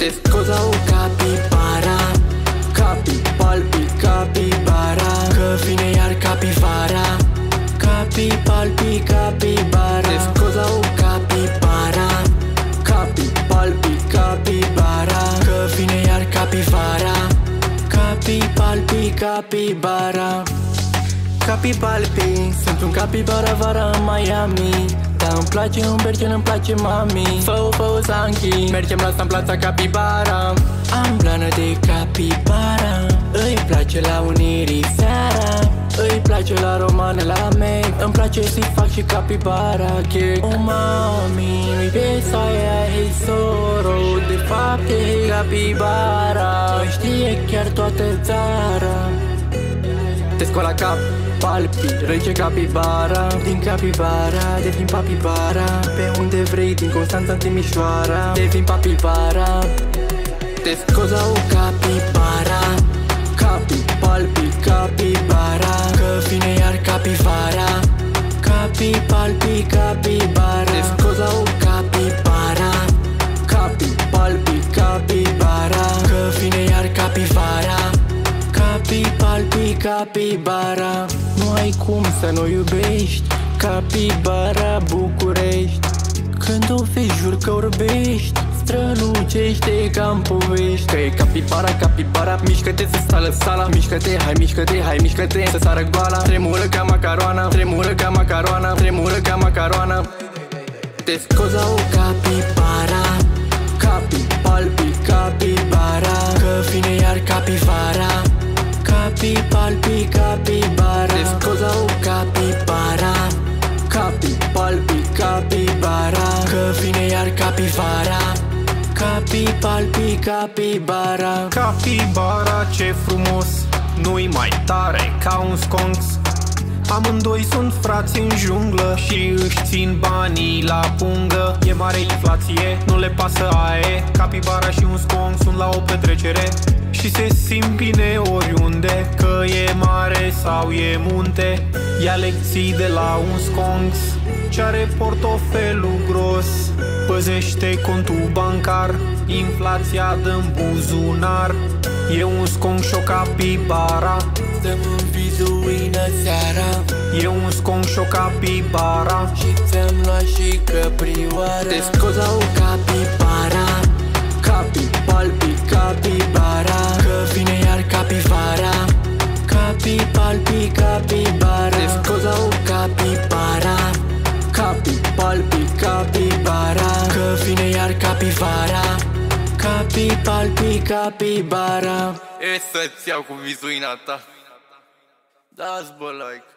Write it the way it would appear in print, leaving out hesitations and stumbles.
Te scoza o capibara, capi, palpi, capibara, că vine iar capivara, capi, palpi, capibara. Te scoza o capibara, capi, palpi, capibara, că vine iar capivara, capi, palpi, capibara. Capi palpi, sunt un capibara vara în Miami. Dar îmi place un bergen, îmi place mami. Fă-o zanchi, mergem la Stamplața Capibara. Am blană de capibara, îi place la Unirii seara, îi place la romane, la mei. Îmi place să-i fac și capibara gag. Oh mami, nu-i piesa aia, hei soro. De fapt e capibara, știe chiar toată țara. Te scoala cap, palpi, rege capibara. Din capibara, devin papibara. Pe unde vrei, din Constanța în Timișoara, devin papibara. Te scoza o capibara, capi, palpi, capibara, că vine iar capivara, capi, palpi, capibara. Te scoza o capibara, capi, palpi, capibara, că vine iar capivara, capi, palpi, capibara. Nu ai cum să nu iubești capibara București. Când o vezi jur că orbești, strălucește ca-n povești. Că e capibara, capibara, mișcă-te să stală sala. Mișcă-te, hai mișcă-te, hai mișcă-te să sară goala. Tremură ca macaroana, tremură ca macaroana, tremură ca macaroana. Te scoza o capibara, capi, palpi, capibara, că vine iar capivara, capi, palpi, capibara. Te scoza o capibara, capi, palpi, capibara, că vine iar capivara, capi, palpi, capibara. Capibara, ce frumos, nu-i mai tare ca un sconx. Amândoi sunt frați în junglă și își țin banii la pungă. E mare inflație, nu le pasă aie. Capibara și un sconx sunt la o petrecere și se simt bine oriunde, că e mare sau e munte. Ia lecții de la un sconx ce are portofelul gros. Păzește contul bancar, inflația dă-n buzunar. E un sconx și o capibara, stăm în vizuină seara. e un sconx și o capibara, și ți-am luat și căprioara. Te scoza o capibara, capi, palpi, capibara, că vine iar capivara, capi, palpi, capibara. Te scoza o capibara, capi, palpi, capibara, că vine iar capivara, capi, palpi, capibara. E să-ți iau cu vizuina ta. Da-ți bă like.